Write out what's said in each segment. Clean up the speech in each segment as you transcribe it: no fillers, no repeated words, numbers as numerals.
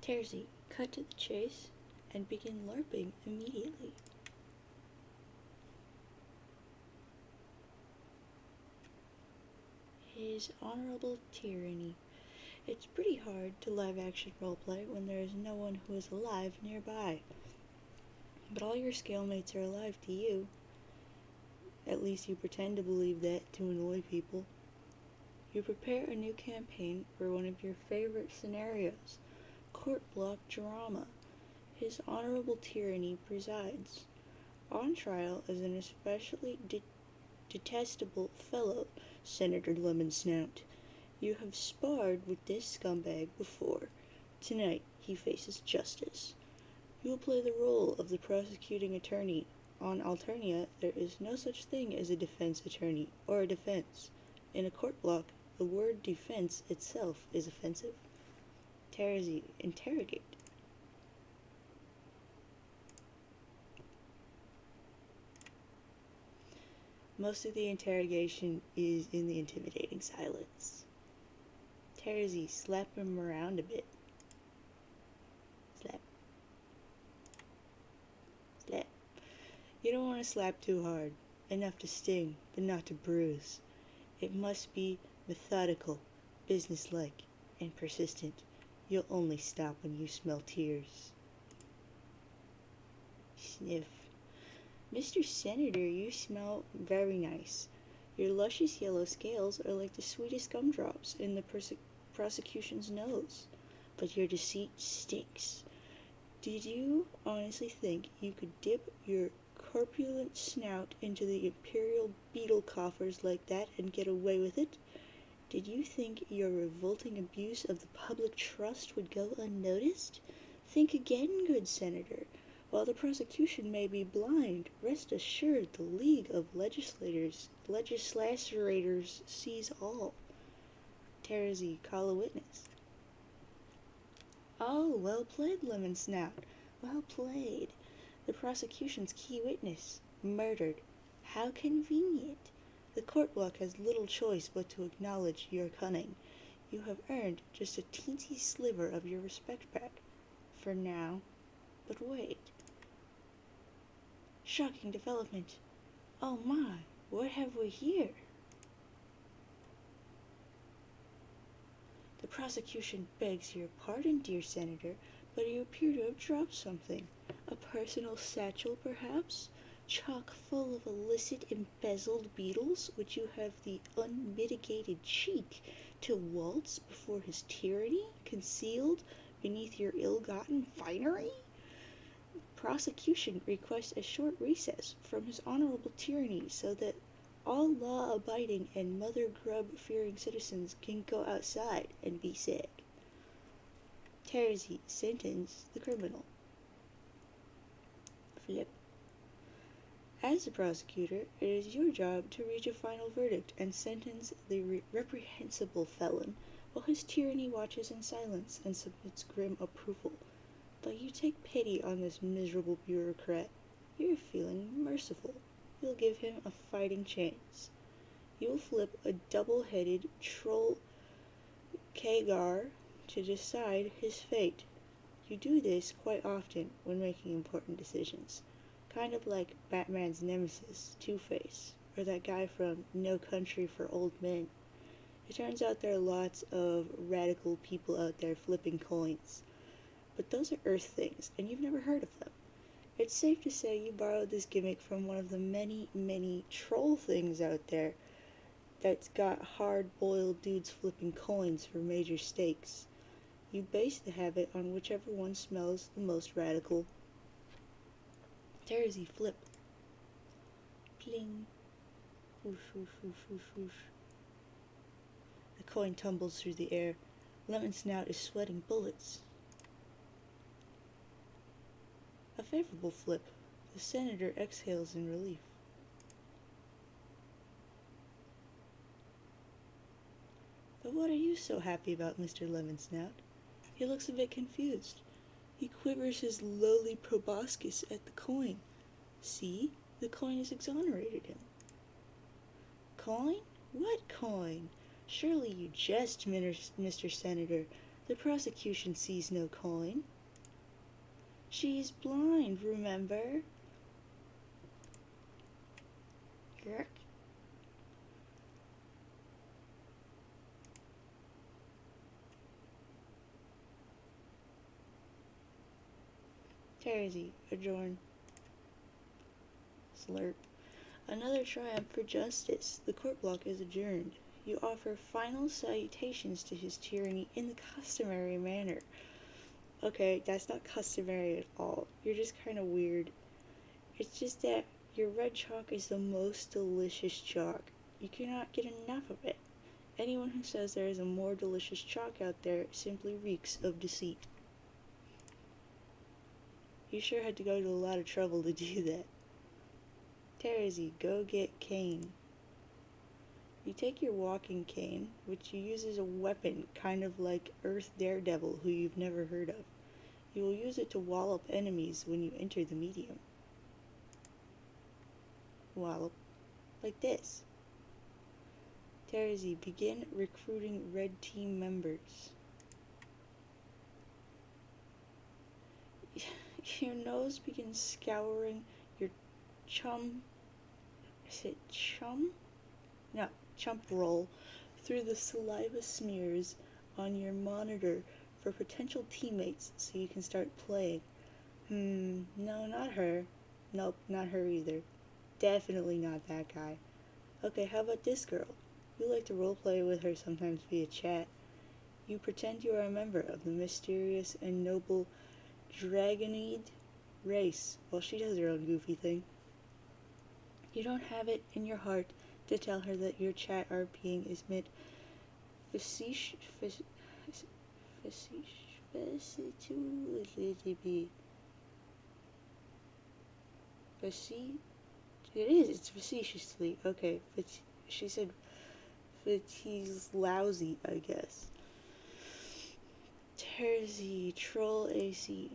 Terzi, cut to the chase and begin LARPing immediately. His honorable tyranny. It's pretty hard to live action roleplay when there is no one who is alive nearby. But all your scalemates are alive to you. At least you pretend to believe that to annoy people. You prepare a new campaign for one of your favorite scenarios, court block drama. His honorable tyranny presides. On trial as an especially detestable fellow, Senator Lemonsnout. You have sparred with this scumbag before. Tonight he faces justice. You will play the role of the prosecuting attorney. On Alternia, there is no such thing as a defense attorney or a defense. In a court block, the word defense itself is offensive. Terzi, interrogate. Most of the interrogation is in the intimidating silence. Terzi, slap him around a bit. Slap. Slap. You don't want to slap too hard. Enough to sting, but not to bruise. It must be methodical, businesslike, and persistent. You'll only stop when you smell tears. Sniff. Mr. Senator, you smell very nice. Your luscious yellow scales are like the sweetest gumdrops in the prosecution's nose. But your deceit stinks. Did you honestly think you could dip your corpulent snout into the imperial beetle coffers like that and get away with it? Did you think your revolting abuse of the public trust would go unnoticed? Think again, good senator. While the prosecution may be blind, rest assured the League of Legislators sees all. Terzi, call a witness. Oh, well played, Lemonsnout. Well played. The prosecution's key witness, murdered. How convenient. The court block has little choice but to acknowledge your cunning. You have earned just a teensy sliver of your respect back. For now. But wait. Shocking development. Oh my, what have we here? The prosecution begs your pardon, dear Senator, but you appear to have dropped something. A personal satchel, perhaps? Chock full of illicit embezzled beetles, which you have the unmitigated cheek to waltz before his tyranny, concealed beneath your ill-gotten finery? Prosecution requests a short recess from his honorable tyranny so that all law-abiding and mother grub-fearing citizens can go outside and be sick. Terzi, sentence the criminal. Flip. As the prosecutor, it is your job to reach a final verdict and sentence the reprehensible felon, while his tyranny watches in silence and submits grim approval. But you take pity on this miserable bureaucrat. You're feeling merciful. You'll give him a fighting chance. You'll flip a double-headed troll Kagar to decide his fate. You do this quite often when making important decisions. Kind of like Batman's nemesis, Two-Face, or that guy from No Country for Old Men. It turns out there are lots of radical people out there flipping coins. But those are Earth things, and you've never heard of them. It's safe to say you borrowed this gimmick from one of the many, many troll things out there that's got hard-boiled dudes flipping coins for major stakes. You base the habit on whichever one smells the most radical. Terzi, flip. Pling. Whoosh, whoosh, whoosh, whoosh, whoosh. The coin tumbles through the air. Lemonsnout is sweating bullets. A favorable flip. The senator exhales in relief. But what are you so happy about, Mr. Lemonsnout? He looks a bit confused. He quivers his lowly proboscis at the coin. See? The coin has exonerated him. Coin? What coin? Surely you jest, Mr. Senator. The prosecution sees no coin. She's blind, remember? Yuck. Terzi, adjourn. Slurp. Another triumph for justice. The court block is adjourned. You offer final salutations to his tyranny in the customary manner. Okay, that's not customary at all. You're just kind of weird. It's just that your red chalk is the most delicious chalk. You cannot get enough of it. Anyone who says there is a more delicious chalk out there simply reeks of deceit. You sure had to go to a lot of trouble to do that. Terzi, go get cane. You take your walking cane, which you use as a weapon, kind of like Earth Daredevil, who you've never heard of. You will use it to wallop enemies when you enter the medium. Wallop. Like this. Terzi, begin recruiting red team members. Your nose begins scouring your chump roll through the saliva smears on your monitor for potential teammates so you can start playing. No, not her. Nope, not her either. Definitely not that guy. Okay, how about this girl? You like to roleplay with her sometimes via chat. You pretend you are a member of the mysterious and noble Dragonid race while she does her own goofy thing. You don't have it in your heart to tell her that your chat RPing is meant facetiously. It's facetiously. Okay, but she said he's lousy, I guess. Terzi, troll AC.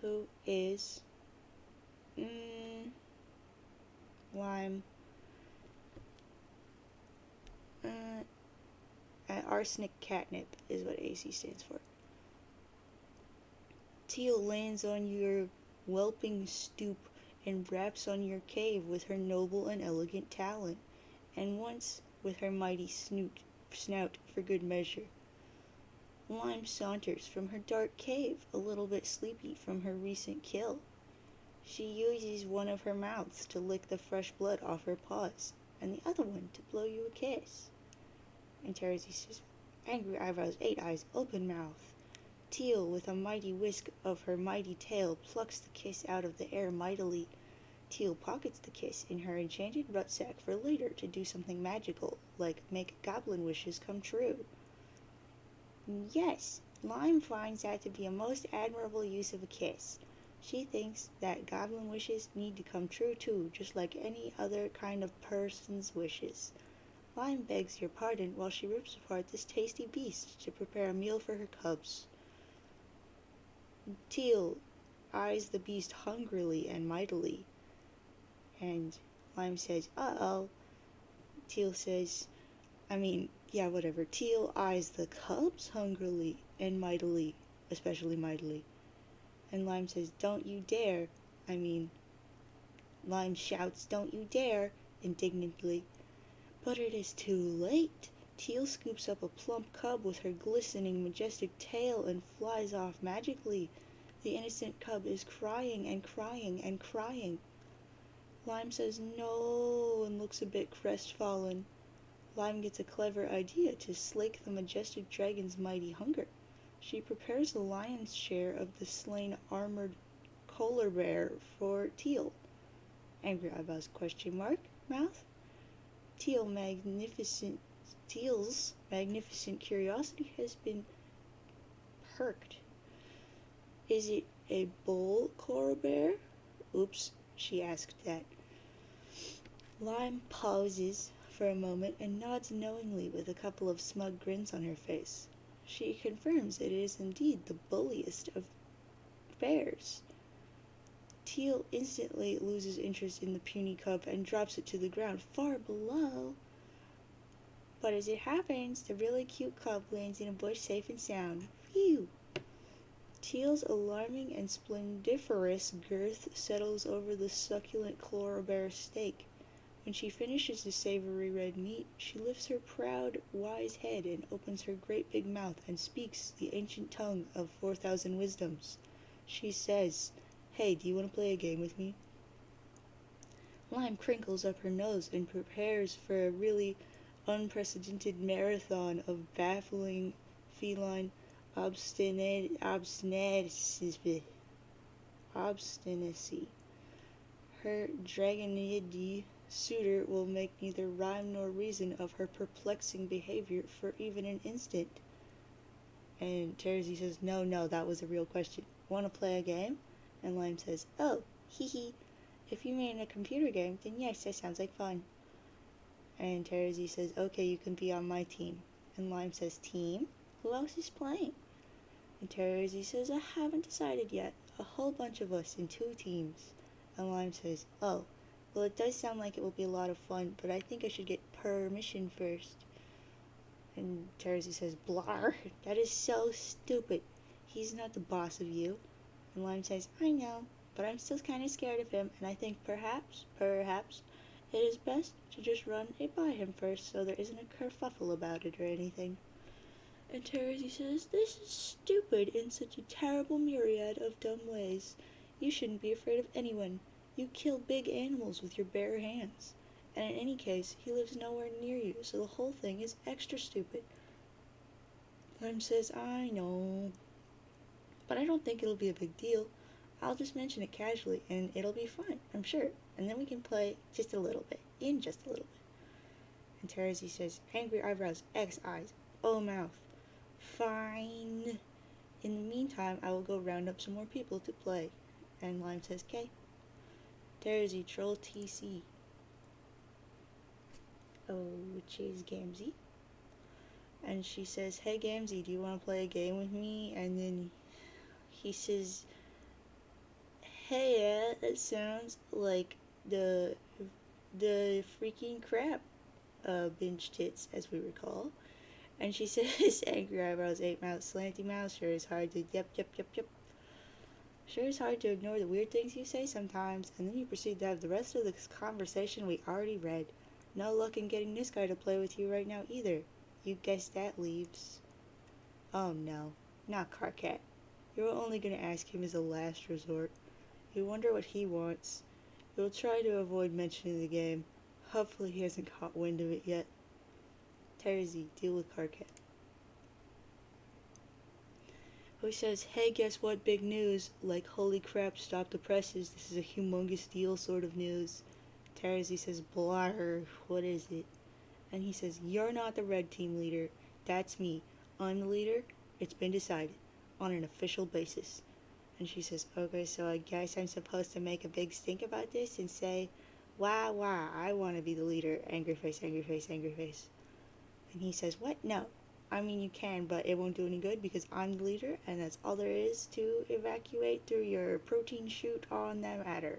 Who is Lime. Arsenic catnip is what AC stands for. Teal lands on your whelping stoop and raps on your cave with her noble and elegant talon, and once with her mighty snout for good measure. Lime saunters from her dark cave, a little bit sleepy from her recent kill. She uses one of her mouths to lick the fresh blood off her paws, and the other one to blow you a kiss. And Terzi says, angry eyebrows, 8 eyes, open mouth. Teal, with a mighty whisk of her mighty tail, plucks the kiss out of the air mightily. Teal pockets the kiss in her enchanted rucksack for later to do something magical, like make goblin wishes come true. Yes, Lime finds that to be a most admirable use of a kiss. She thinks that goblin wishes need to come true too, just like any other kind of person's wishes. Lime begs your pardon while she rips apart this tasty beast to prepare a meal for her cubs. Teal eyes the beast hungrily and mightily, and Lime says, uh-oh. Teal says, Teal eyes the cubs hungrily and mightily, especially mightily. And Lime says, don't you dare. Lime shouts, don't you dare, indignantly. But it is too late. Teal scoops up a plump cub with her glistening, majestic tail and flies off magically. The innocent cub is crying and crying and crying. Lime says no and looks a bit crestfallen. Lime gets a clever idea to slake the majestic dragon's mighty hunger. She prepares the lion's share of the slain armored polar bear for Teal. Angry eyebrows, question mark, mouth. Teal's magnificent curiosity has been perked. Is it a bull koala bear? Oops, she asked that. Lime pauses for a moment and nods knowingly with a couple of smug grins on her face. She confirms it is indeed the bulliest of bears. Teal instantly loses interest in the puny cub and drops it to the ground far below. But as it happens, the really cute cub lands in a bush safe and sound. Phew! Teal's alarming and splendiferous girth settles over the succulent chlorophyll steak. When she finishes the savory red meat, she lifts her proud, wise head and opens her great big mouth and speaks the ancient tongue of 4,000 wisdoms. She says, "Hey, do you want to play a game with me?" Lime crinkles up her nose and prepares for a really unprecedented marathon of baffling feline obstinacy. Her dragonid suitor will make neither rhyme nor reason of her perplexing behavior for even an instant. And Terzi says, no, that was a real question. Want to play a game? And Lime says, oh, hee hee. If you mean a computer game, then yes, that sounds like fun. And Terzi says, okay, you can be on my team. And Lime says, team? Who else is playing? And Terzi says, I haven't decided yet. A whole bunch of us in 2 teams. And Lime says, oh, well, it does sound like it will be a lot of fun, but I think I should get permission first. And Terzi says, blar, that is so stupid. He's not the boss of you. And Lime says, I know, but I'm still kind of scared of him, and I think perhaps, it is best to just run it by him first so there isn't a kerfuffle about it or anything. And Terzi says, this is stupid in such a terrible myriad of dumb ways. You shouldn't be afraid of anyone. You kill big animals with your bare hands. And in any case, he lives nowhere near you, so the whole thing is extra stupid. Lime says, I know, but I don't think it'll be a big deal. I'll just mention it casually, and it'll be fine, I'm sure. And then we can play just a little bit, just a little bit. And Terzi says, angry eyebrows, X eyes, O mouth. Fine. In the meantime, I will go round up some more people to play. And Lime says, K. Terzi, troll TC. Oh, which is Gamzee. And she says, hey Gamzee, do you want to play a game with me? And then he says, hey, that sounds like the freaking crap, binge tits, as we recall. And she says, angry eyebrows, 8 mouth, slanty mouth, sure is hard to, yep. Sure is hard to ignore the weird things you say sometimes, and then you proceed to have the rest of the conversation we already read. No luck in getting this guy to play with you right now either. You guess that leaves. Oh no, not Carcat. You're only gonna ask him as a last resort. You wonder what he wants. You'll try to avoid mentioning the game. Hopefully he hasn't caught wind of it yet. Terzi, deal with Carcat. Who says, hey, guess what, big news? Like, holy crap, stop the presses, this is a humongous deal sort of news. Terzi says, blar, what is it? And he says, you're not the red team leader, that's me. I'm the leader, it's been decided, on an official basis. And she says, okay, so I guess I'm supposed to make a big stink about this and say, wah, I want to be the leader, angry face. And he says, what? No. I mean, you can, but it won't do any good because I'm the leader, and that's all there is to evacuate through your protein chute on that matter.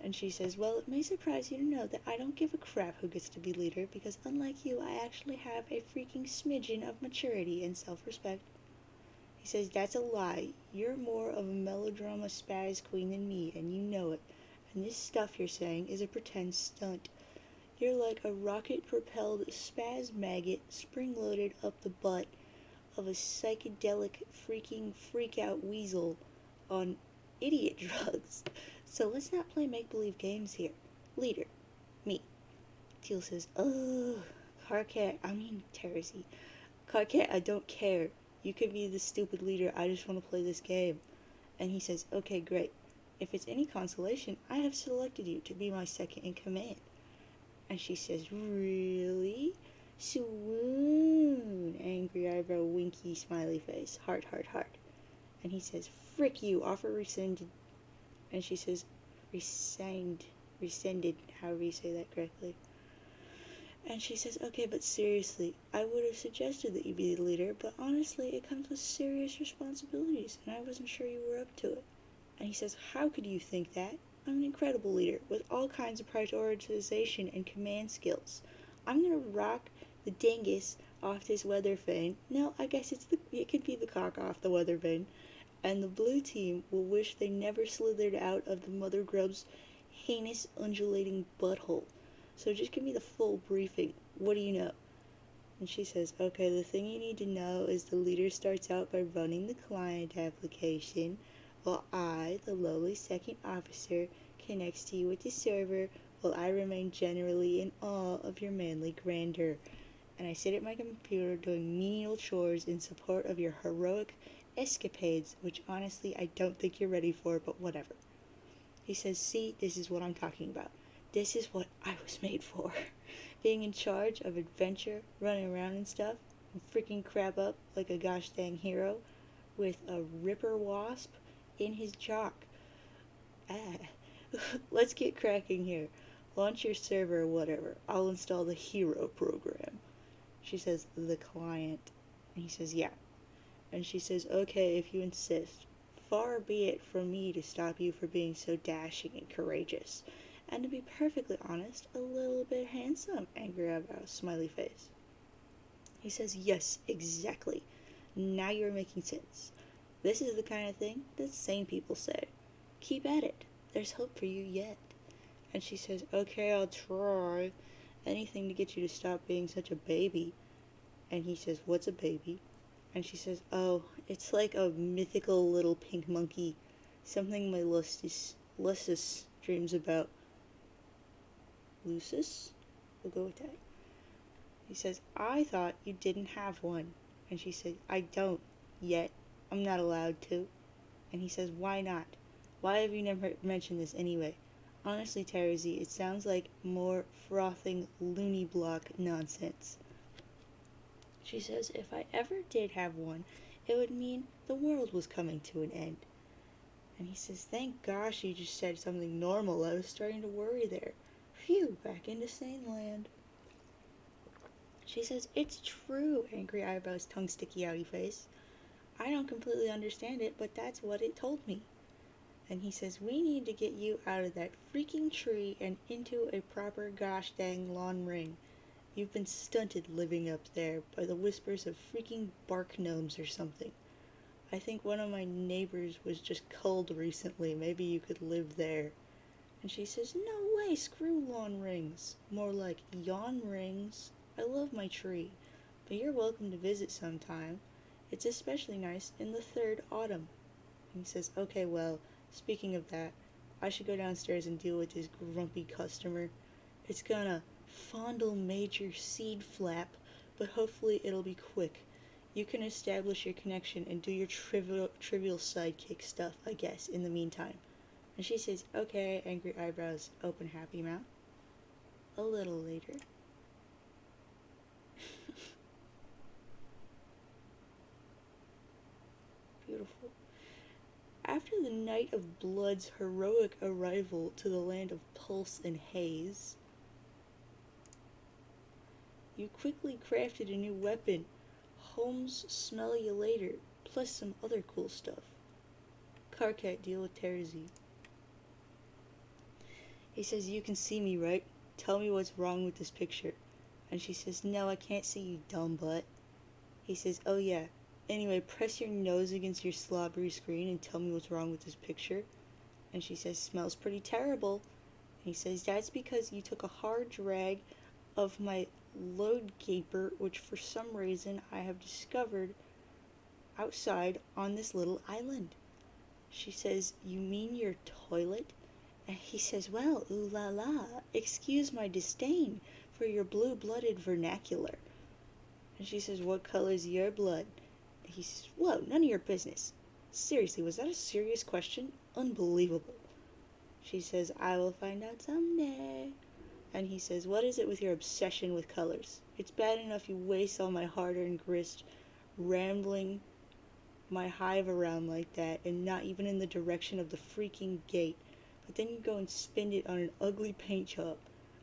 And she says, well, it may surprise you to know that I don't give a crap who gets to be leader, because unlike you, I actually have a freaking smidgen of maturity and self-respect. He says, that's a lie. You're more of a melodrama spaz queen than me, and you know it. And this stuff you're saying is a pretend stunt. You're like a rocket-propelled spaz maggot spring-loaded up the butt of a psychedelic freaking freak-out weasel on idiot drugs. So let's not play make-believe games here. Leader, me. Teal says, Terzi. Carcat, I don't care. You can be the stupid leader, I just want to play this game. And he says, okay, great. If it's any consolation, I have selected you to be my second in command. And she says, really? Swoon. Angry eyebrow, winky, smiley face. Heart. And he says, frick you, offer rescinded. And she says, rescinded, however you say that correctly. And she says, okay, but seriously, I would have suggested that you be the leader, but honestly, it comes with serious responsibilities, and I wasn't sure you were up to it. And he says, how could you think that? I'm an incredible leader, with all kinds of prioritization and command skills. I'm gonna rock the dingus off this weather vane. No, I guess it could be the cock off the weather vane. And the blue team will wish they never slithered out of the mother grub's heinous undulating butthole. So just give me the full briefing. What do you know? And she says, okay, the thing you need to know is the leader starts out by running the client application, while I, the lowly second officer, connects to you with the server, while I remain generally in awe of your manly grandeur. And I sit at my computer doing menial chores in support of your heroic escapades, which honestly I don't think you're ready for, but whatever. He says, see, this is what I'm talking about. This is what I was made for. Being in charge of adventure, running around and stuff, and freaking crap up like a gosh dang hero with a ripper wasp in his jock. Ah. Let's get cracking here. Launch your server or whatever. I'll install the hero program. She says, the client. And he says, yeah. And she says, okay, if you insist. Far be it from me to stop you for being so dashing and courageous. And to be perfectly honest, a little bit handsome, angry eyebrows, smiley face. He says, yes, exactly. Now you're making sense. This is the kind of thing that sane people say. Keep at it. There's hope for you yet. And she says, okay, I'll try. Anything to get you to stop being such a baby. And he says, what's a baby? And she says, oh, it's like a mythical little pink monkey. Something my Lucis dreams about. Lucis? We'll go with that. He says, I thought you didn't have one. And she said, I don't yet. I'm not allowed to. And he says, why not? Why have you never mentioned this anyway? Honestly, Terezi, it sounds like more frothing loony block nonsense. She says, if I ever did have one, it would mean the world was coming to an end. And he says, thank gosh you just said something normal. I was starting to worry there. Phew, back into sane land. She says, it's true, angry eyebrows, tongue sticky outy face. I don't completely understand it, but that's what it told me. And he says, we need to get you out of that freaking tree and into a proper gosh dang lawn ring. You've been stunted living up there by the whispers of freaking bark gnomes or something. I think one of my neighbors was just culled recently. Maybe you could live there. And she says, no way, screw lawn rings. More like yawn rings. I love my tree, but you're welcome to visit sometime. It's especially nice in the third autumn. And he says, okay, well, speaking of that, I should go downstairs and deal with this grumpy customer. It's gonna fondle major seed flap, but hopefully it'll be quick. You can establish your connection and do your trivial sidekick stuff, I guess, in the meantime. And she says, okay, angry eyebrows, open happy mouth. A little later. Beautiful. After the Night of Blood's heroic arrival to the land of pulse and haze, you quickly crafted a new weapon, Holmes smell you later, plus some other cool stuff. Carcat deal with Terezi. He says, you can see me, right? Tell me what's wrong with this picture. And she says, no, I can't see you, dumb butt. He says, oh yeah. Anyway, press your nose against your slobbery screen and tell me what's wrong with this picture. And she says, smells pretty terrible. And he says, that's because you took a hard drag of my load gaper, which for some reason I have discovered outside on this little island. She says, you mean your toilet? And he says, well, ooh la la, excuse my disdain for your blue-blooded vernacular. And she says, what color's your blood? And he says, whoa, none of your business. Seriously, was that a serious question? Unbelievable. She says, I will find out someday. And he says, what is it with your obsession with colors? It's bad enough you waste all my hard-earned grist rambling my hive around like that and not even in the direction of the freaking gate. But then you go and spend it on an ugly paint job.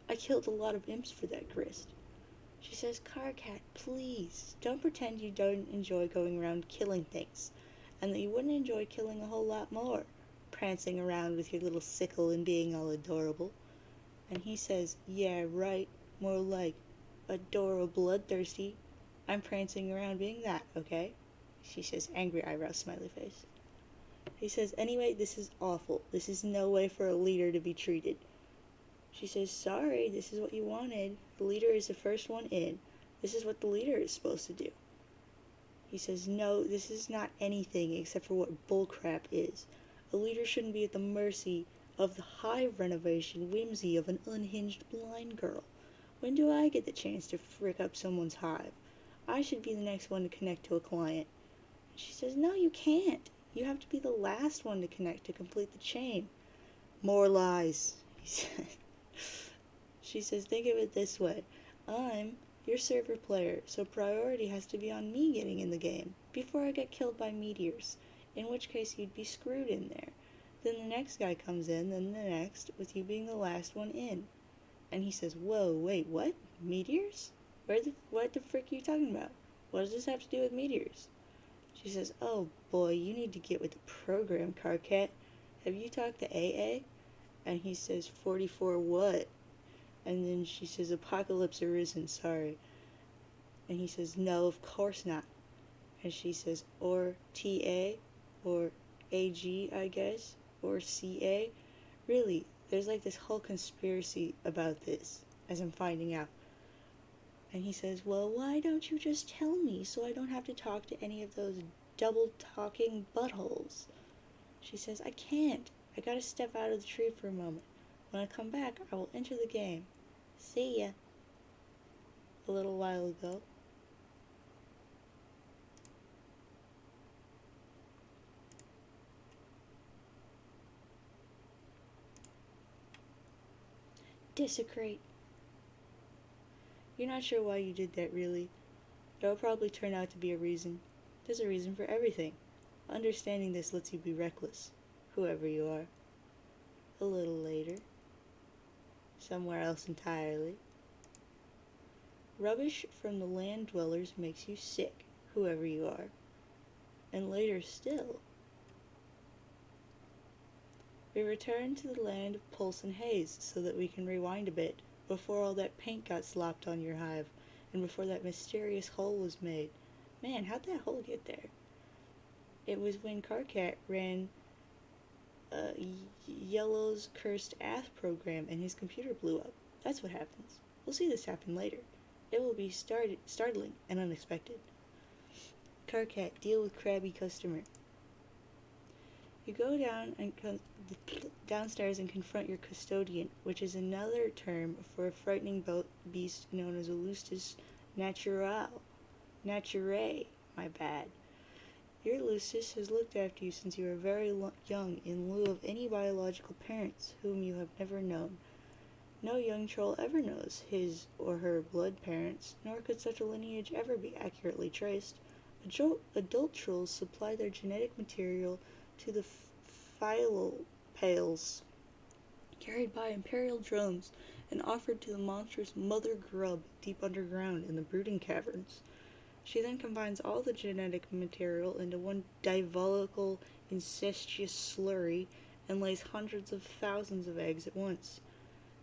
I killed a lot of imps for that grist. She says, Carcat, please, don't pretend you don't enjoy going around killing things, and that you wouldn't enjoy killing a whole lot more, prancing around with your little sickle and being all adorable. And he says, yeah, right, more like, adoro bloodthirsty. I'm prancing around being that, okay? She says, angry eyebrow, smiley face. He says, anyway, this is awful. This is no way for a leader to be treated. She says, sorry, this is what you wanted. The leader is the first one in. This is what the leader is supposed to do. He says, no, this is not anything except for what bullcrap is. A leader shouldn't be at the mercy of the hive renovation whimsy of an unhinged blind girl. When do I get the chance to frick up someone's hive? I should be the next one to connect to a client. She says, no, you can't. You have to be the last one to connect to complete the chain. More lies, he said. She says, think of it this way. I'm your server player, so priority has to be on me getting in the game before I get killed by meteors, in which case you'd be screwed in there. Then the next guy comes in, then the next, with you being the last one in. And he says, whoa, wait, what? Meteors? What the frick are you talking about? What does this have to do with meteors? She says, oh boy, you need to get with the program, Carcat. Have you talked to AA? And he says, 44 what? And then she says, apocalypse arisen, sorry. And he says, no, of course not. And she says, or TA, or AG, I guess, or CA. Really, there's like this whole conspiracy about this, as I'm finding out. And he says, well, why don't you just tell me so I don't have to talk to any of those double-talking buttholes? She says, I can't. I gotta step out of the tree for a moment. When I come back, I will enter the game. See ya. A little while ago. Desecrate. You're not sure why you did that, really. There'll probably turn out to be a reason. There's a reason for everything. Understanding this lets you be reckless, whoever you are. A little later. Somewhere else entirely. Rubbish from the land dwellers makes you sick, whoever you are. And later still. We return to the land of pulse and haze so that we can rewind a bit, before all that paint got slopped on your hive, and before that mysterious hole was made. Man, how'd that hole get there? It was when Carcat ran Yellow's cursed ath program and his computer blew up. That's what happens. We'll see this happen later. It will be startling and unexpected. Carcat, deal with crabby customer. You go downstairs and confront your custodian, which is another term for a frightening beast known as a Lustus naturae. My bad. Your Lustus has looked after you since you were very young in lieu of any biological parents whom you have never known. No young troll ever knows his or her blood parents, nor could such a lineage ever be accurately traced. Adult trolls supply their genetic material to the phylal pails, carried by imperial drones, and offered to the monstrous mother grub deep underground in the brooding caverns. She then combines all the genetic material into one diabolical, incestuous slurry and lays hundreds of thousands of eggs at once.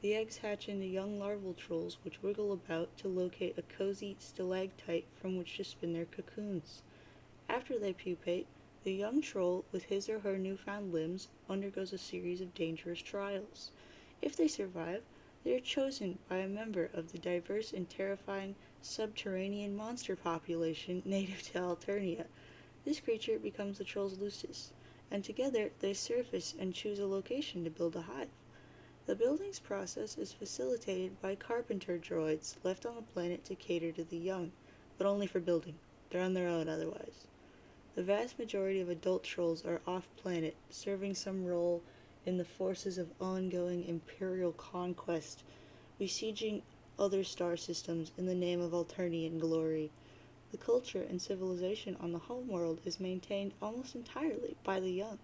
The eggs hatch into young larval trolls which wiggle about to locate a cozy stalactite from which to spin their cocoons. After they pupate, the young troll, with his or her newfound limbs, undergoes a series of dangerous trials. If they survive, they are chosen by a member of the diverse and terrifying subterranean monster population native to Alternia. This creature becomes the troll's Lucis, and together they surface and choose a location to build a hive. The building's process is facilitated by carpenter droids left on the planet to cater to the young, but only for building. They're on their own otherwise. The vast majority of adult trolls are off-planet, serving some role in the forces of ongoing imperial conquest, besieging other star systems in the name of Alternian glory. The culture and civilization on the homeworld is maintained almost entirely by the young.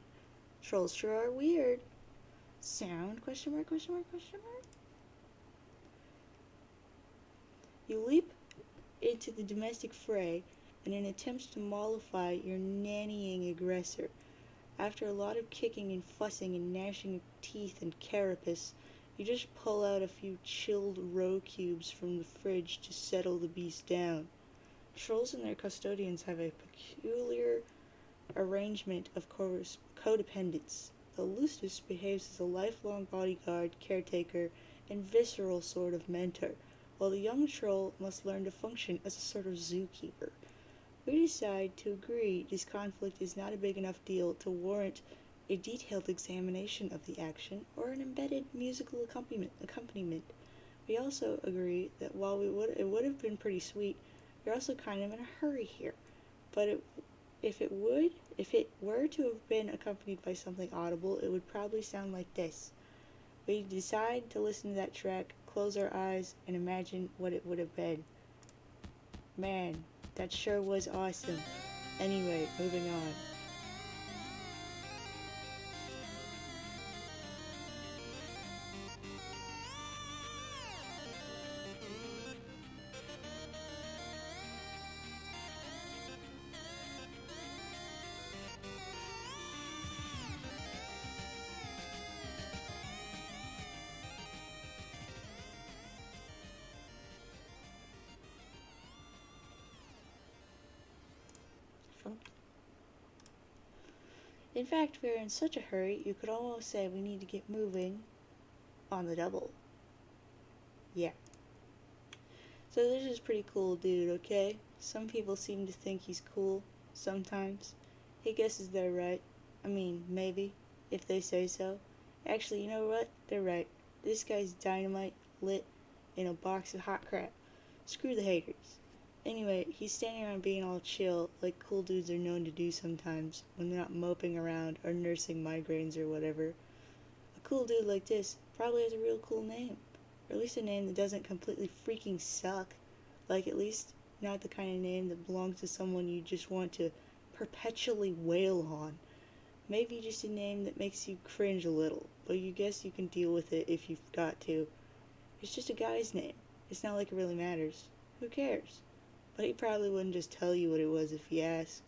Trolls sure are weird. Sound? Question mark, question mark, question mark? You leap into the domestic fray in an attempt to mollify your nannying aggressor. After a lot of kicking and fussing and gnashing of teeth and carapace, You just pull out a few chilled roe cubes from the fridge to settle the beast down. Trolls and their custodians have a peculiar arrangement of codependence. The loosest behaves as a lifelong bodyguard, caretaker, and visceral sort of mentor, while the young troll must learn to function as a sort of zookeeper. We decide to agree this conflict is not a big enough deal to warrant a detailed examination of the action or an embedded musical accompaniment. We also agree that while it would have been pretty sweet, we're also kind of in a hurry here. But if it were to have been accompanied by something audible, it would probably sound like this. We decide to listen to that track, close our eyes, and imagine what it would have been. Man, that sure was awesome. Anyway, moving on. In fact, we're in such a hurry, you could almost say we need to get moving on the double. Yeah. So this is pretty cool dude, okay? Some people seem to think he's cool, sometimes. He guesses they're right. I mean, maybe, if they say so. Actually, you know what? They're right. This guy's dynamite, lit, in a box of hot crap. Screw the haters. Anyway, he's standing around being all chill, like cool dudes are known to do sometimes, when they're not moping around or nursing migraines or whatever. A cool dude like this probably has a real cool name. Or at least a name that doesn't completely freaking suck. Like, at least not the kind of name that belongs to someone you just want to perpetually wail on. Maybe just a name that makes you cringe a little, but you guess you can deal with it if you've got to. It's just a guy's name. It's not like it really matters. Who cares? But he probably wouldn't just tell you what it was if you asked.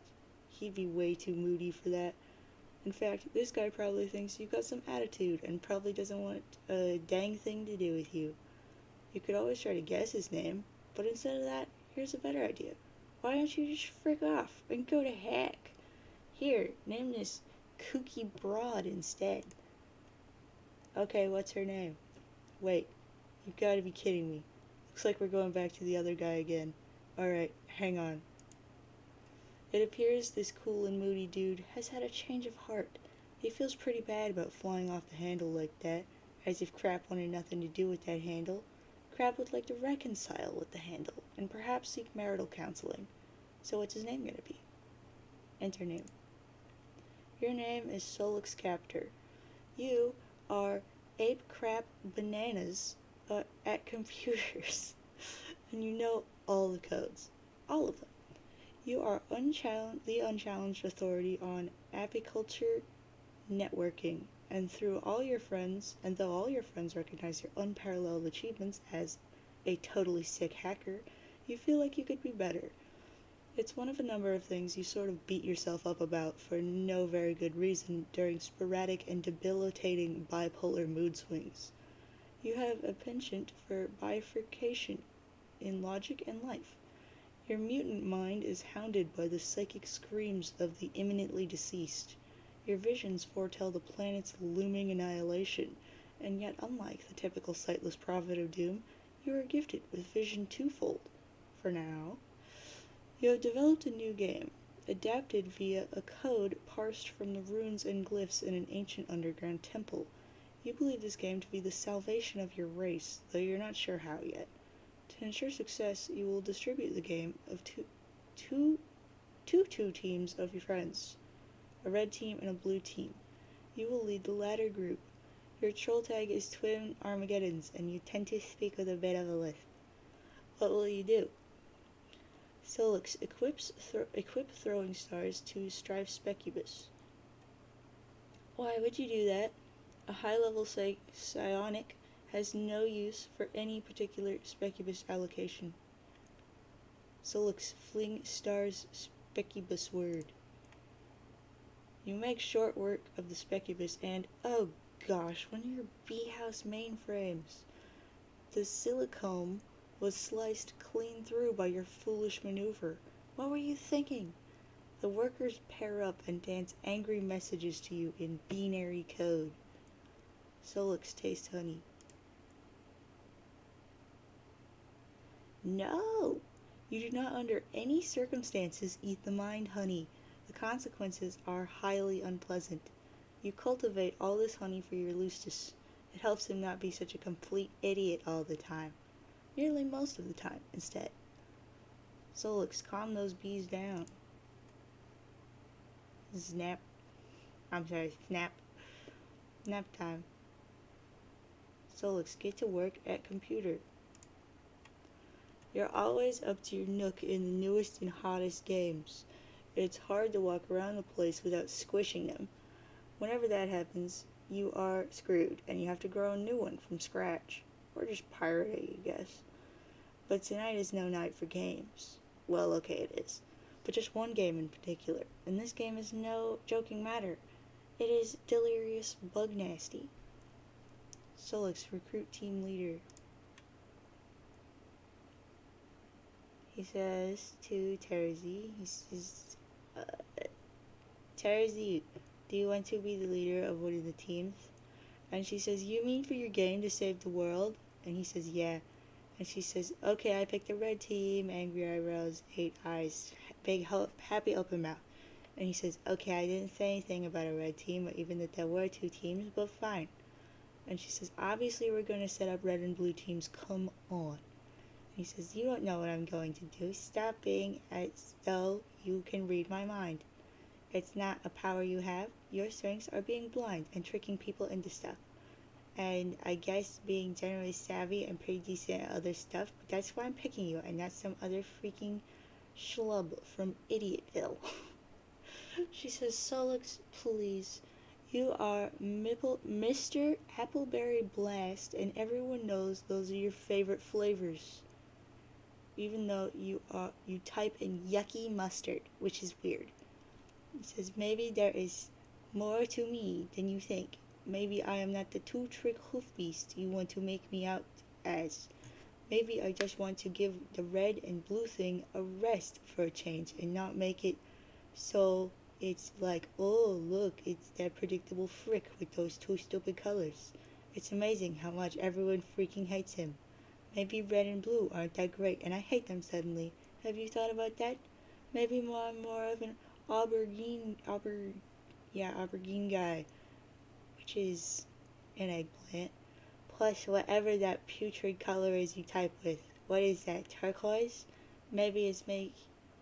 He'd be way too moody for that. In fact, this guy probably thinks you've got some attitude and probably doesn't want a dang thing to do with you. You could always try to guess his name, but instead of that, here's a better idea. Why don't you just frick off and go to heck? Here, name this kooky broad instead. Okay, what's her name? Wait, you've got to be kidding me. Looks like we're going back to the other guy again. Alright, hang on. It appears this cool and moody dude has had a change of heart. He feels pretty bad about flying off the handle like that, as if Crap wanted nothing to do with that handle. Crab would like to reconcile with the handle, and perhaps seek marital counseling. So what's his name gonna be? Enter name. Your name is Solix Captor. You are Ape Crap Bananas at computers. And you know all the codes. All of them. You are the unchallenged authority on apiculture networking, and though all your friends recognize your unparalleled achievements as a totally sick hacker, you feel like you could be better. It's one of a number of things you sort of beat yourself up about for no very good reason during sporadic and debilitating bipolar mood swings. You have a penchant for bifurcation in logic and life. Your mutant mind is hounded by the psychic screams of the imminently deceased. Your visions foretell the planet's looming annihilation, and yet unlike the typical sightless prophet of doom, you are gifted with vision twofold. For now, you have developed a new game, adapted via a code parsed from the runes and glyphs in an ancient underground temple. You believe this game to be the salvation of your race, though you're not sure how yet. To ensure success, you will distribute the game of two teams of your friends, a red team and a blue team. You will lead the latter group. Your troll tag is Twin Armageddons, and you tend to speak with a bit of a lisp. What will you do? Solix equip throwing stars to Strive Specubus. Why would you do that? A high-level psionic has no use for any particular Specubus allocation. Solix fling stars Specubus word. You make short work of the Specubus and, oh gosh, one of your bee house mainframes. The silicone was sliced clean through by your foolish maneuver. What were you thinking? The workers pair up and dance angry messages to you in binary code. Solix tastes honey. No! You do not under any circumstances eat the mined honey. The consequences are highly unpleasant. You cultivate all this honey for your Lucius. It helps him not be such a complete idiot all the time. Nearly most of the time, instead. Solix, calm those bees down. Snap. Snap. Nap time. Solix, get to work at computer. You're always up to your nook in the newest and hottest games. It's hard to walk around the place without squishing them. Whenever that happens, you are screwed, and you have to grow a new one from scratch. Or just pirate it, I guess. But tonight is no night for games. Well, okay, it is. But just one game in particular. And this game is no joking matter. It is delirious bug nasty. Solix, recruit team leader. He says to Terzi, he says, Terzi, do you want to be the leader of one of the teams? And she says, you mean for your game to save the world? And he says, yeah. And she says, okay, I picked the red team, angry eyebrows, 8 eyes, big happy open mouth. And he says, okay, I didn't say anything about a red team, or even that there were 2 teams, but fine. And she says, obviously we're going to set up red and blue teams, come on. And he says, you don't know what I'm going to do. Stop being as though you can read my mind. It's not a power you have. Your strengths are being blind and tricking people into stuff. And I guess being generally savvy and pretty decent at other stuff, but that's why I'm picking you, and not some other freaking schlub from Idiotville. She says, Solix, please. You are Mr. Appleberry Blast, and everyone knows those are your favorite flavors. Even though you type in yucky mustard, which is weird. It says, maybe there is more to me than you think. Maybe I am not the two-trick hoof beast you want to make me out as. Maybe I just want to give the red and blue thing a rest for a change and not make it so it's like, oh, look, it's that predictable frick with those 2 stupid colors. It's amazing how much everyone freaking hates him. Maybe red and blue aren't that great, and I hate them suddenly. Have you thought about that? Maybe I'm more of an aubergine guy, which is an eggplant. Plus, whatever that putrid color is you type with. What is that, turquoise? Maybe it's making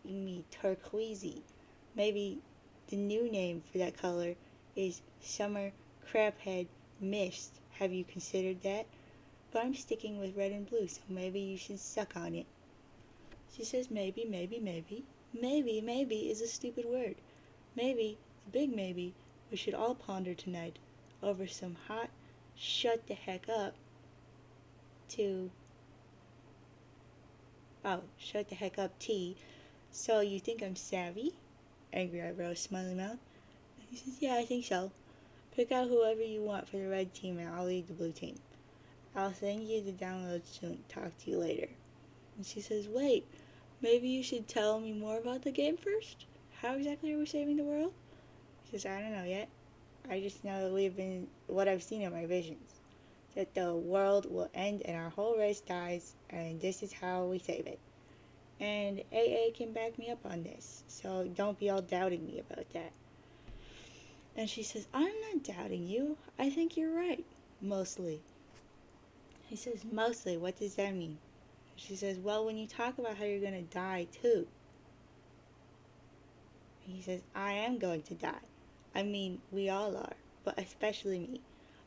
me turquoisey. Maybe the new name for that color is Summer Crabhead Mist. Have you considered that? But I'm sticking with red and blue, so maybe you should suck on it. She says maybe. Maybe is a stupid word. Maybe, the big maybe, we should all ponder tonight over some hot shut the heck up tea. So you think I'm savvy? Angry eyebrows, smiley mouth. And he says, yeah, I think so. Pick out whoever you want for the red team and I'll lead the blue team. I'll send you the download soon. Talk to you later. And she says, wait, maybe you should tell me more about the game first? How exactly are we saving the world? He says, I don't know yet. I just know that what I've seen in my visions. That the world will end and our whole race dies, and this is how we save it. And AA can back me up on this, so don't be all doubting me about that. And she says, I'm not doubting you. I think you're right. Mostly. He says, mostly, what does that mean? She says, well, when you talk about how you're going to die, too. He says, I am going to die. I mean, we all are, but especially me.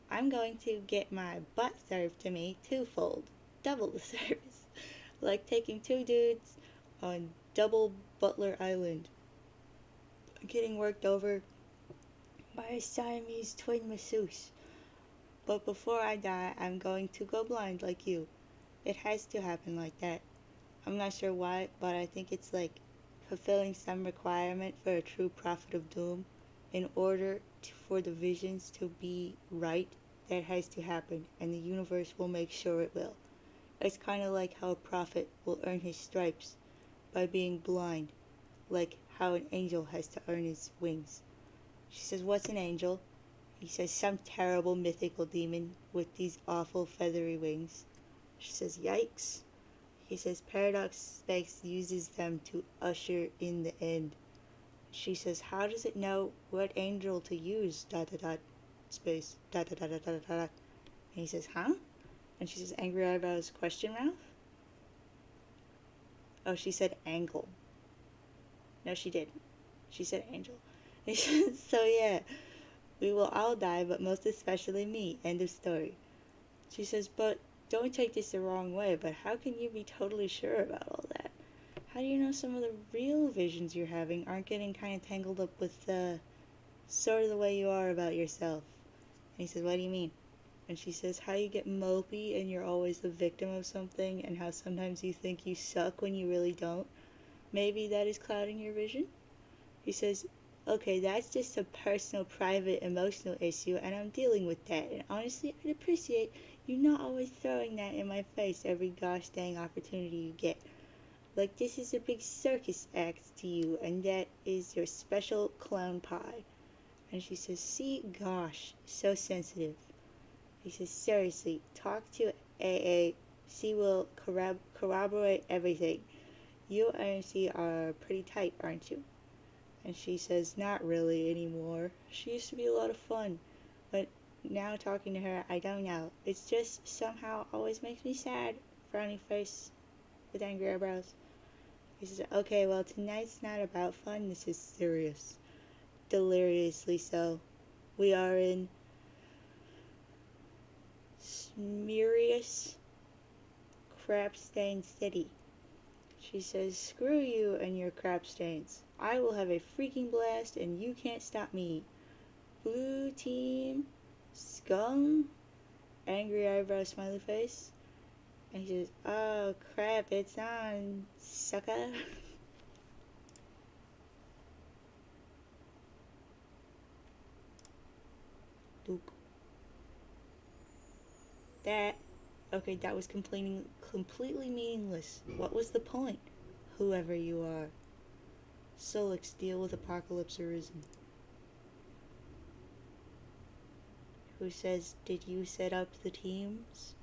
I'm going to get my butt served to me twofold. Double the service. Like taking 2 dudes on double Butler Island. Getting worked over by a Siamese twin masseuse. But before I die, I'm going to go blind like you. It has to happen like that. I'm not sure why, but I think it's like fulfilling some requirement for a true prophet of doom in order for the visions to be right that has to happen, and the universe will make sure it will. It's kind of like how a prophet will earn his stripes by being blind, like how an angel has to earn his wings. She says, "What's an angel?" He says, "Some terrible mythical demon with these awful feathery wings." She says, "Yikes." He says, "Paradox Space uses them to usher in the end." She says, "How does it know what angel to use? Dot dot dot space dot dot dot dot dot dot." And he says, "Huh?" And she says, "Angry eyebrows question mouth." Oh, she said angle. No, she didn't. She said angel. He says, "So yeah, we will all die, but most especially me. End of story." She says, "But don't take this the wrong way, but how can you be totally sure about all that? How do you know some of the real visions you're having aren't getting kind of tangled up with sort of the way you are about yourself?" And he says, "What do you mean?" And she says, "How you get mopey and you're always the victim of something, and how sometimes you think you suck when you really don't. Maybe that is clouding your vision?" He says, "Okay, that's just a personal, private, emotional issue, and I'm dealing with that. And honestly, I'd appreciate you not always throwing that in my face every gosh dang opportunity you get. Like this is a big circus act to you, and that is your special clown pie." And she says, "See, gosh, so sensitive." He says, "Seriously, talk to AA. She will corroborate everything. You and she are pretty tight, aren't you?" And she says, "Not really anymore. She used to be a lot of fun. But now talking to her, I don't know. It's just somehow always makes me sad." Frowny face with angry eyebrows. He says, "Okay, well, tonight's not about fun. This is serious. Deliriously so. We are in Smerious Crapstain City." She says, "Screw you and your crap stains. I will have a freaking blast and you can't stop me. Blue team, scum." Angry eyebrow smiley face. And he says, "Oh crap, it's on, sucker." Duke. That was completely meaningless. What was the point? Whoever you are. Solix, deal with Apocalypse Arisen. Who says, "Did you set up the teams?"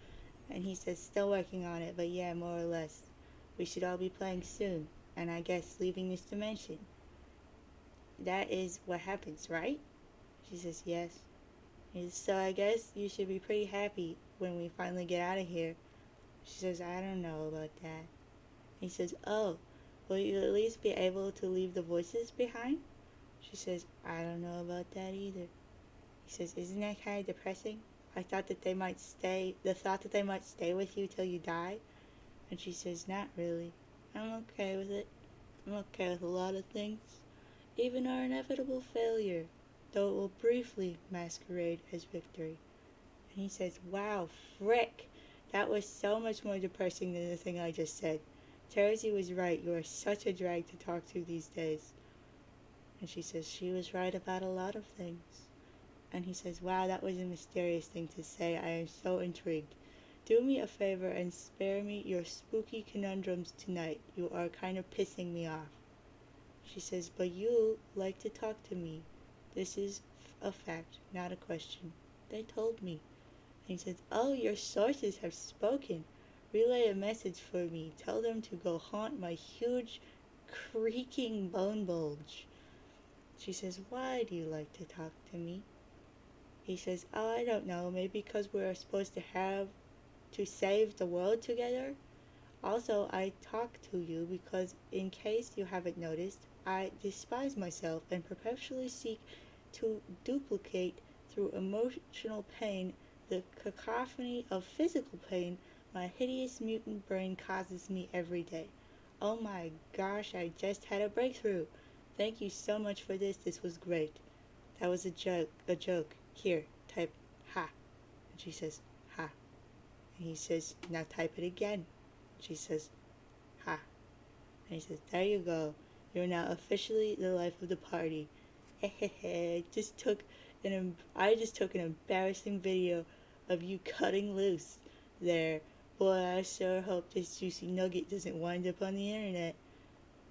And he says, "Still working on it, but yeah, more or less. We should all be playing soon, and I guess leaving this dimension. That is what happens, right?" She says, "Yes." He says, "So I guess you should be pretty happy when we finally get out of here." She says, "I don't know about that." He says, "Oh, will you at least be able to leave the voices behind?" She says, "I don't know about that either." He says, "Isn't that kind of depressing? The thought that they might stay with you till you die." And she says, "Not really. I'm okay with it. I'm okay with a lot of things. Even our inevitable failure, though it will briefly masquerade as victory." And he says, "Wow, frick. That was so much more depressing than the thing I just said. Terzi was right. You are such a drag to talk to these days." And she says, "She was right about a lot of things." And he says, "Wow, that was a mysterious thing to say. I am so intrigued. Do me a favor and spare me your spooky conundrums tonight. You are kind of pissing me off." She says, "But you like to talk to me. This is a fact, not a question. They told me." And he says, "Oh, your sources have spoken. Relay a message for me. Tell them to go haunt my huge, creaking bone bulge." She says, "Why do you like to talk to me?" He says, "Oh, I don't know. Maybe because we're supposed to save the world together. Also, I talk to you because, in case you haven't noticed, I despise myself and perpetually seek to duplicate through emotional pain the cacophony of physical pain my hideous mutant brain causes me every day. Oh my gosh, I just had a breakthrough. Thank you so much for this. This was great. That was a joke. Here, type ha." And she says, "Ha." And he says, "Now type it again." She says, "Ha." And he says, "There you go. You're now officially the life of the party. I just took an embarrassing video of you cutting loose there. Boy, I sure hope this juicy nugget doesn't wind up on the internet.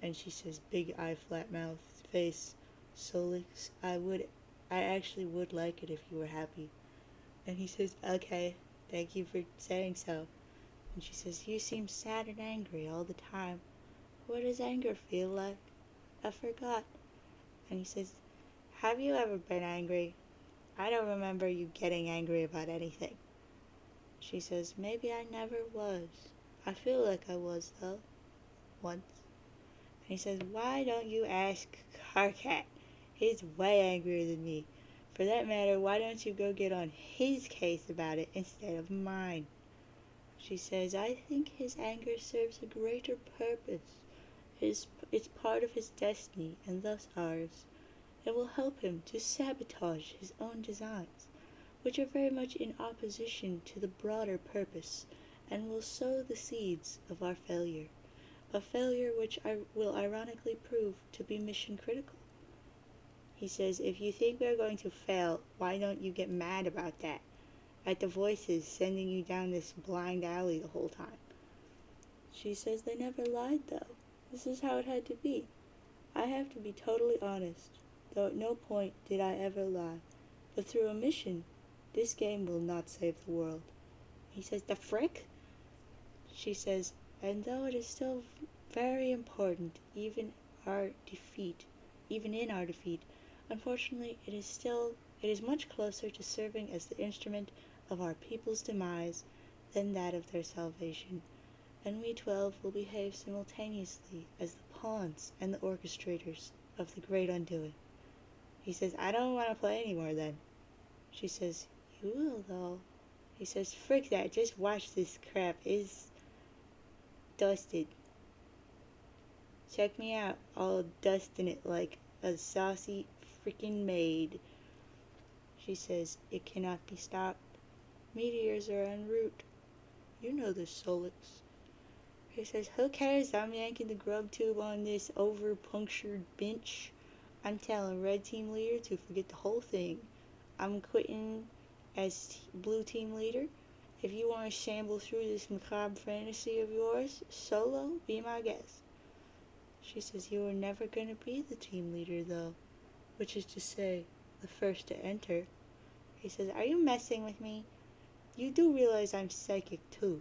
And she says, big eye, flat mouth, face. Solix, I actually would like it if you were happy. And he says, okay, thank you for saying so. And she says, you seem sad and angry all the time. What does anger feel like? I forgot. And he says, have you ever been angry? I don't remember you getting angry about anything. She says, maybe I never was. I feel like I was, though. Once. And he says, why don't you ask Carcat? He's way angrier than me. For that matter, why don't you go get on his case about it instead of mine? She says, I think his anger serves a greater purpose. It's part of his destiny, and thus ours. It will help him to sabotage his own designs, which are very much in opposition to the broader purpose, and will sow the seeds of our failure. A failure which will ironically prove to be mission critical. He says, if you think we are going to fail, why don't you get mad about that? At the voices sending you down this blind alley the whole time. She says, they never lied, though. This is how it had to be. I have to be totally honest, though at no point did I ever lie. But through omission, this game will not save the world. He says, the frick? She says, and though it is still very important, even in our defeat, unfortunately it is much closer to serving as the instrument of our people's demise than that of their salvation, and we 12 will behave simultaneously as the pawns and the orchestrators of the great undoing. He says, I don't want to play anymore then. She says, you will though. He says, frick that, just watch this crap, is dusted. Check me out, all dusting it like a saucy freaking maid. She says, it cannot be stopped. Meteors are en route. You know this, Solix. He says, who cares? I'm yanking the grub tube on this over-punctured bench. I'm telling Red Team Leader to forget the whole thing. I'm quitting as Blue Team Leader. If you want to shamble through this macabre fantasy of yours, solo, be my guest. She says, you are never going to be the team leader, though. Which is to say, the first to enter. He says, are you messing with me? You do realize I'm psychic, too.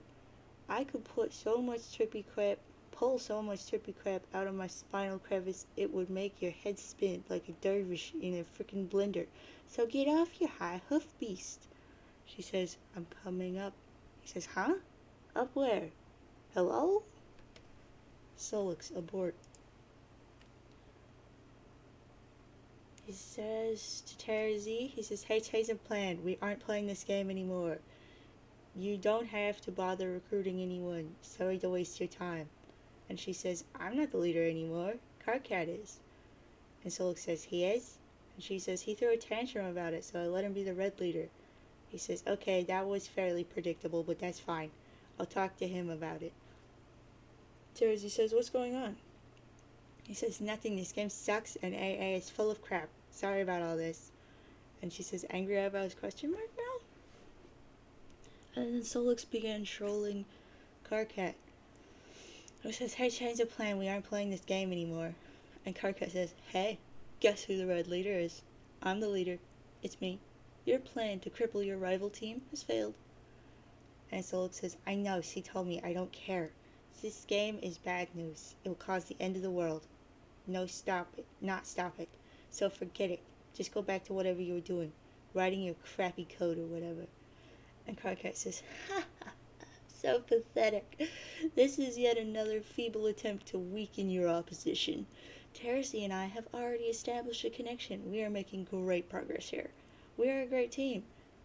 I could pull so much trippy crap out of my spinal crevice it would make your head spin like a dervish in a frickin' blender. So get off your high hoof beast. She says, I'm coming up. He says, huh? Up where? Hello? Solix, abort. He says to Terezi, he says, hey, change of plan. We aren't playing this game anymore. You don't have to bother recruiting anyone. Sorry to waste your time. And she says, I'm not the leader anymore. Carcat is. And Solix says, he is? And she says, he threw a tantrum about it, so I let him be the red leader. He says, okay, that was fairly predictable, but that's fine. I'll talk to him about it. Terezi says, what's going on? He says, nothing, this game sucks and AA is full of crap. Sorry about all this. And she says, angry eyebrows question mark now? And then Solix began trolling Carcat, who says, hey, change the plan, we aren't playing this game anymore. And Carcat says, hey, guess who the red leader is? I'm the leader. It's me. Your plan to cripple your rival team has failed. And Solix says, I know, she told me, I don't care. This game is bad news. It will cause the end of the world. No, stop it. Not stop it. So forget it. Just go back to whatever you were doing. Writing your crappy code or whatever. And Carcat says, ha ha, so pathetic. This is yet another feeble attempt to weaken your opposition. Terezi and I have already established a connection. We are making great progress here. We are a great team.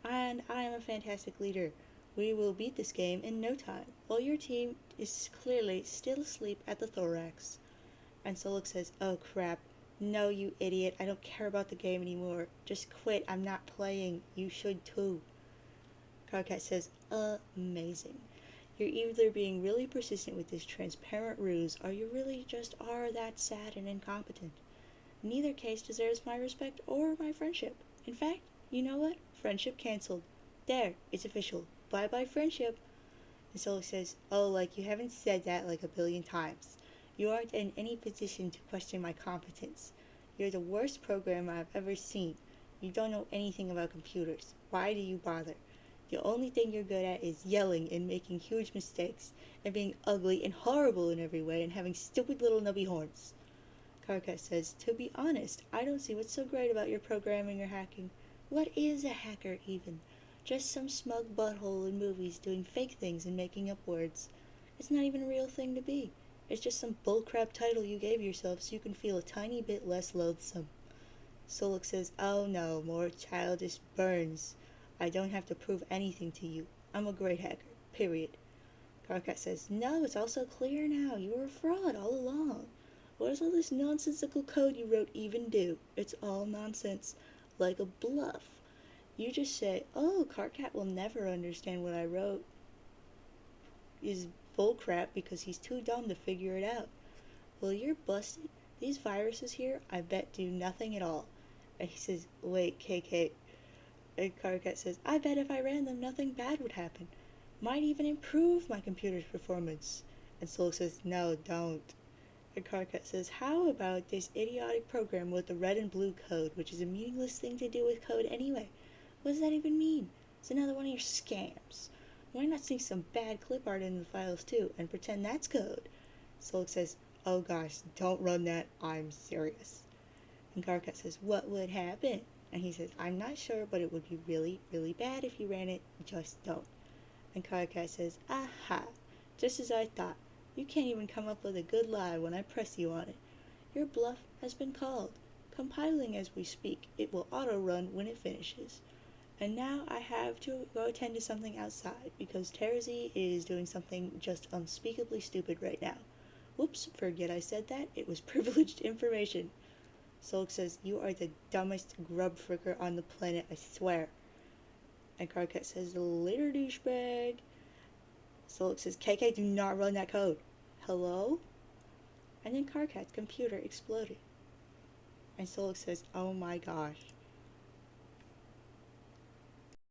And I am a fantastic leader. We will beat this game in no time, while your team is clearly still asleep at the thorax. And Solix says, oh crap, no you idiot, I don't care about the game anymore. Just quit, I'm not playing, you should too. Carcat says, amazing. You're either being really persistent with this transparent ruse, or you really just are that sad and incompetent. Neither case deserves my respect or my friendship. In fact, you know what? Friendship cancelled. There, it's official. Bye bye, friendship. And Solix says, Oh, like you haven't said that like a billion times. You aren't in any position to question my competence. You're the worst programmer I've ever seen. You don't know anything about computers. Why do you bother? The only thing you're good at is yelling and making huge mistakes, and being ugly and horrible in every way, and having stupid little nubby horns. Karkat says, To be honest, I don't see what's so great about your programming or hacking. What is a hacker, even? Just some smug butthole in movies doing fake things and making up words. It's not even a real thing to be. It's just some bullcrap title you gave yourself so you can feel a tiny bit less loathsome. Solix says, Oh no, more childish burns. I don't have to prove anything to you. I'm a great hacker. Period. Karkat says, No, it's also clear now. You were a fraud all along. What does all this nonsensical code you wrote even do? It's all nonsense. Like a bluff. You just say, Oh, Karkat will never understand what I wrote is bullcrap because he's too dumb to figure it out. Well, you're busted. These viruses here, I bet, do nothing at all. And he says, Wait, KK. And Karkat says, I bet if I ran them, nothing bad would happen. Might even improve my computer's performance. And Soul says, No, don't. And Karkat says, How about this idiotic program with the red and blue code, which is a meaningless thing to do with code anyway? What does that even mean? It's another one of your scams. Why not sneak some bad clip art in the files too, and pretend that's code? Soul says, Oh gosh, don't run that, I'm serious. And Karkat says, What would happen? And he says, I'm not sure, but it would be really, really bad if you ran it. Just don't. And Karkat says, Aha! Just as I thought. You can't even come up with a good lie when I press you on it. Your bluff has been called. Compiling as we speak. It will auto-run when it finishes. And now I have to go attend to something outside because Terzi is doing something just unspeakably stupid right now. Whoops, forget I said that. It was privileged information. Solix says, You are the dumbest grub fricker on the planet, I swear. And Karkat says, Later, douchebag. Solix says, KK, do not run that code. Hello? And then Karkat's computer exploded. And Solix says, Oh my gosh.